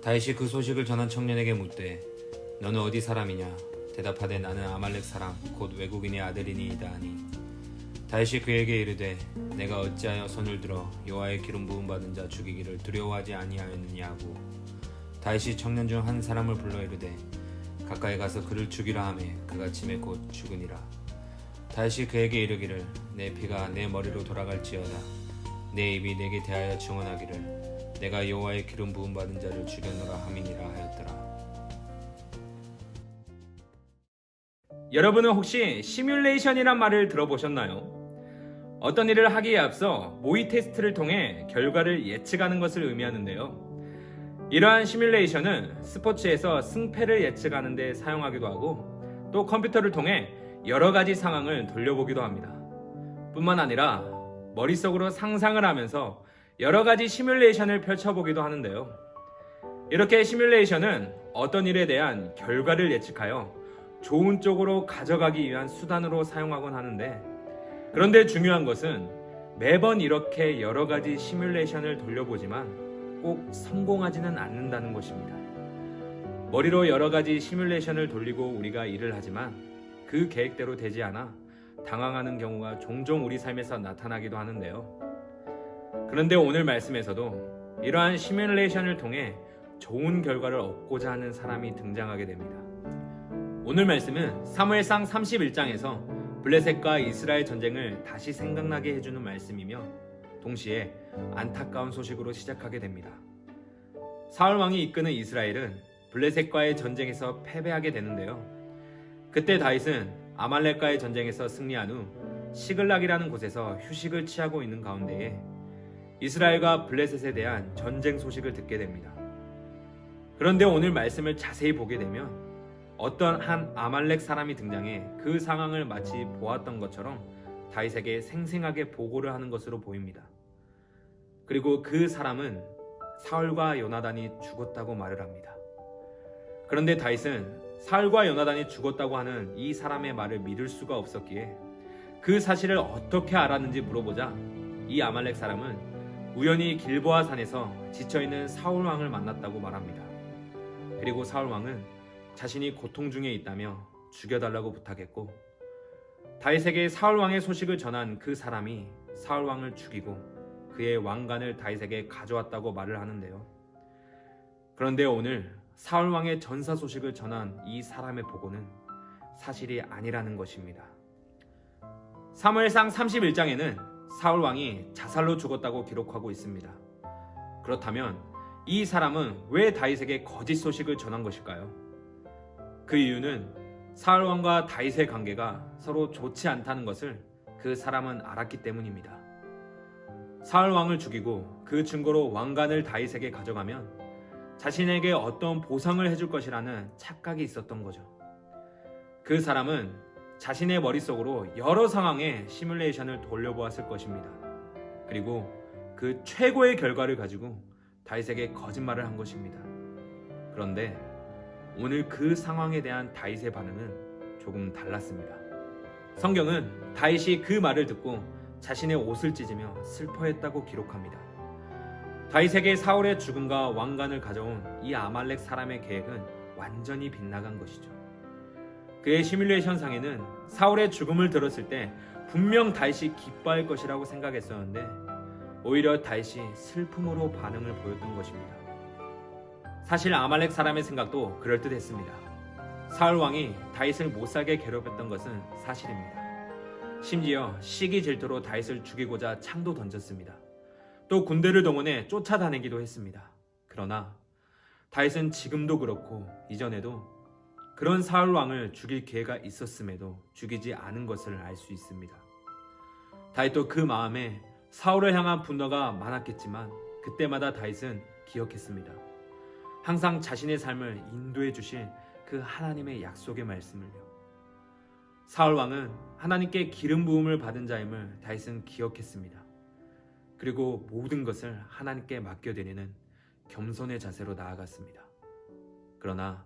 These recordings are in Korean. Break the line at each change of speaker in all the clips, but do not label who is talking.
다윗이 그 소식을 전한 청년에게 묻되 너는 어디 사람이냐? 대답하되 나는 아말렉 사람 곧 외국인의 아들이니이다 하니 다윗이 그에게 이르되 내가 어찌하여 손을 들어 여호와의 기름 부음 받은 자 죽이기를 두려워하지 아니하였느냐 하고 다윗이 청년 중 한 사람을 불러 이르되 가까이 가서 그를 죽이라 하매 그가 침에 곧 죽으니라. 다윗이 그에게 이르기를 내 피가 내 머리로 돌아갈지어다 내 입이 내게 대하여 증언하기를 내가 여호와의 기름 부음 받은 자를 죽였노라 함이니라 하였더라.
여러분은 혹시 시뮬레이션이란 말을 들어보셨나요? 어떤 일을 하기에 앞서 모의 테스트를 통해 결과를 예측하는 것을 의미하는데요. 이러한 시뮬레이션은 스포츠에서 승패를 예측하는 데 사용하기도 하고 또 컴퓨터를 통해 여러 가지 상황을 돌려보기도 합니다. 뿐만 아니라 머릿속으로 상상을 하면서 여러 가지 시뮬레이션을 펼쳐보기도 하는데요. 이렇게 시뮬레이션은 어떤 일에 대한 결과를 예측하여 좋은 쪽으로 가져가기 위한 수단으로 사용하곤 하는데, 그런데 중요한 것은 매번 이렇게 여러 가지 시뮬레이션을 돌려보지만 꼭 성공하지는 않는다는 것입니다. 머리로 여러 가지 시뮬레이션을 돌리고 우리가 일을 하지만 그 계획대로 되지 않아 당황하는 경우가 종종 우리 삶에서 나타나기도 하는데요. 그런데 오늘 말씀에서도 이러한 시뮬레이션을 통해 좋은 결과를 얻고자 하는 사람이 등장하게 됩니다. 오늘 말씀은 사무엘상 31장에서 블레셋과 이스라엘 전쟁을 다시 생각나게 해주는 말씀이며 동시에 안타까운 소식으로 시작하게 됩니다. 사울 왕이 이끄는 이스라엘은 블레셋과의 전쟁에서 패배하게 되는데요. 그때 다윗은 아말렉과의 전쟁에서 승리한 후 시글락이라는 곳에서 휴식을 취하고 있는 가운데에 이스라엘과 블레셋에 대한 전쟁 소식을 듣게 됩니다. 그런데 오늘 말씀을 자세히 보게 되면 어떤 한 아말렉 사람이 등장해 그 상황을 마치 보았던 것처럼 다윗에게 생생하게 보고를 하는 것으로 보입니다. 그리고 그 사람은 사울과 요나단이 죽었다고 말을 합니다. 그런데 다윗은 사울과 요나단이 죽었다고 하는 이 사람의 말을 믿을 수가 없었기에 그 사실을 어떻게 알았는지 물어보자 이 아말렉 사람은 우연히 길보아 산에서 지쳐있는 사울 왕을 만났다고 말합니다. 그리고 사울 왕은 자신이 고통 중에 있다며 죽여달라고 부탁했고 다윗에게 사울 왕의 소식을 전한 그 사람이 사울 왕을 죽이고 그의 왕관을 다윗에게 가져왔다고 말을 하는데요. 그런데 오늘 사울 왕의 전사 소식을 전한 이 사람의 보고는 사실이 아니라는 것입니다. 사무엘상 31장에는 사울 왕이 자살로 죽었다고 기록하고 있습니다. 그렇다면 이 사람은 왜 다윗에게 거짓 소식을 전한 것일까요? 그 이유는 사울 왕과 다윗의 관계가 서로 좋지 않다는 것을 그 사람은 알았기 때문입니다. 사울 왕을 죽이고 그 증거로 왕관을 다윗에게 가져가면 자신에게 어떤 보상을 해줄 것이라는 착각이 있었던 거죠. 그 사람은 자신의 머릿속으로 여러 상황의 시뮬레이션을 돌려보았을 것입니다. 그리고 그 최고의 결과를 가지고 다윗에게 거짓말을 한 것입니다. 그런데 오늘 그 상황에 대한 다윗의 반응은 조금 달랐습니다. 성경은 다윗이 그 말을 듣고 자신의 옷을 찢으며 슬퍼했다고 기록합니다. 다윗에게 사울의 죽음과 왕관을 가져온 이 아말렉 사람의 계획은 완전히 빗나간 것이죠. 그의 시뮬레이션 상에는 사울의 죽음을 들었을 때 분명 다윗이 기뻐할 것이라고 생각했었는데 오히려 다윗이 슬픔으로 반응을 보였던 것입니다. 사실 아말렉 사람의 생각도 그럴듯했습니다. 사울 왕이 다윗을 못살게 괴롭혔던 것은 사실입니다. 심지어 시기 질투로 다윗을 죽이고자 창도 던졌습니다. 또 군대를 동원해 쫓아다니기도 했습니다. 그러나 다윗은 지금도 그렇고 이전에도 그런 사울 왕을 죽일 기회가 있었음에도 죽이지 않은 것을 알 수 있습니다. 다윗도 그 마음에 사울을 향한 분노가 많았겠지만 그때마다 다윗은 기억했습니다. 항상 자신의 삶을 인도해 주실 그 하나님의 약속의 말씀을요. 사울 왕은 하나님께 기름 부음을 받은 자임을 다윗은 기억했습니다. 그리고 모든 것을 하나님께 맡겨드리는 겸손의 자세로 나아갔습니다. 그러나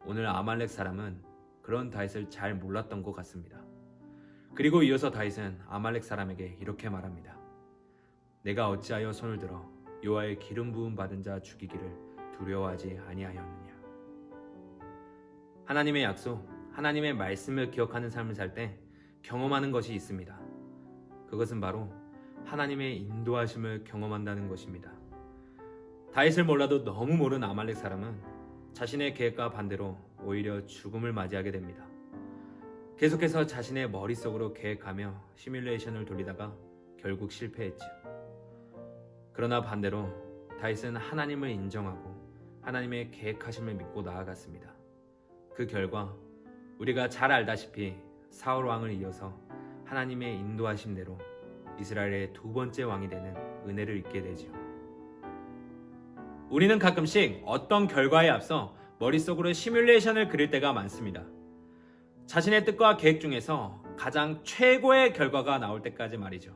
오늘 아말렉 사람은 그런 다윗을 잘 몰랐던 것 같습니다. 그리고 이어서 다윗은 아말렉 사람에게 이렇게 말합니다. 내가 어찌하여 손을 들어 여호와의 기름 부음 받은 자 죽이기를 두려워하지 아니하였느냐. 하나님의 약속, 하나님의 말씀을 기억하는 삶을 살 때 경험하는 것이 있습니다. 그것은 바로 하나님의 인도하심을 경험한다는 것입니다. 다윗을 몰라도 너무 모르는 아말렉 사람은 자신의 계획과 반대로 오히려 죽음을 맞이하게 됩니다. 계속해서 자신의 머릿속으로 계획하며 시뮬레이션을 돌리다가 결국 실패했죠. 그러나 반대로 다윗은 하나님을 인정하고 하나님의 계획하심을 믿고 나아갔습니다. 그 결과 우리가 잘 알다시피 사울 왕을 이어서 하나님의 인도하심대로 이스라엘의 두 번째 왕이 되는 은혜를 입게 되죠. 우리는 가끔씩 어떤 결과에 앞서 머릿속으로 시뮬레이션을 그릴 때가 많습니다. 자신의 뜻과 계획 중에서 가장 최고의 결과가 나올 때까지 말이죠.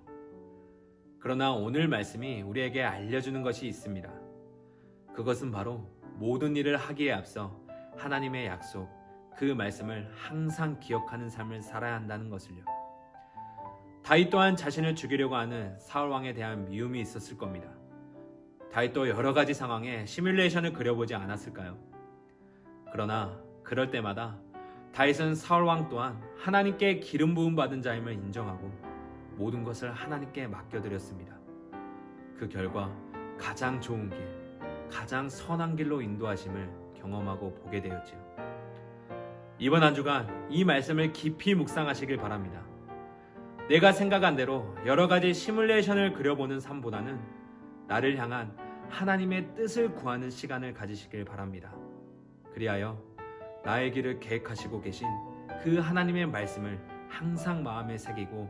그러나 오늘 말씀이 우리에게 알려주는 것이 있습니다. 그것은 바로 모든 일을 하기에 앞서 하나님의 약속, 그 말씀을 항상 기억하는 삶을 살아야 한다는 것을요. 다윗 또한 자신을 죽이려고 하는 사울 왕에 대한 미움이 있었을 겁니다. 다윗도 여러 가지 상황에 시뮬레이션을 그려보지 않았을까요? 그러나 그럴 때마다 다윗은 사울 왕 또한 하나님께 기름 부음 받은 자임을 인정하고 모든 것을 하나님께 맡겨드렸습니다. 그 결과 가장 좋은 길, 가장 선한 길로 인도하심을 경험하고 보게 되었지요. 이번 한 주간 이 말씀을 깊이 묵상하시길 바랍니다. 내가 생각한 대로 여러 가지 시뮬레이션을 그려보는 삶보다는 나를 향한 하나님의 뜻을 구하는 시간을 가지시길 바랍니다. 그리하여 나의 길을 계획하시고 계신 그 하나님의 말씀을 항상 마음에 새기고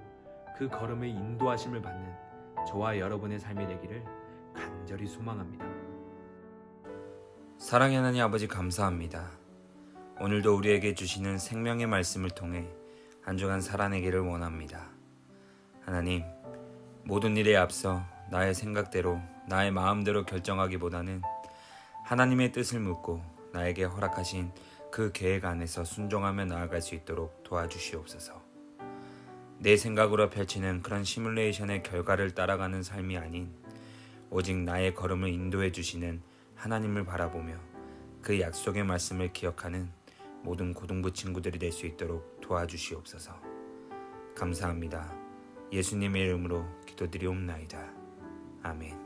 그 걸음의 인도하심을 받는 저와 여러분의 삶이 되기를 간절히 소망합니다.
사랑의 하나님 아버지 감사합니다. 오늘도 우리에게 주시는 생명의 말씀을 통해 한 주간 살아내기를 원합니다. 하나님, 모든 일에 앞서 나의 생각대로 나의 마음대로 결정하기보다는 하나님의 뜻을 묻고 나에게 허락하신 그 계획 안에서 순종하며 나아갈 수 있도록 도와주시옵소서. 내 생각으로 펼치는 그런 시뮬레이션의 결과를 따라가는 삶이 아닌 오직 나의 걸음을 인도해 주시는 하나님을 바라보며 그 약속의 말씀을 기억하는 모든 고등부 친구들이 될 수 있도록 도와주시옵소서. 감사합니다. 예수님의 이름으로 기도드리옵나이다. 아멘.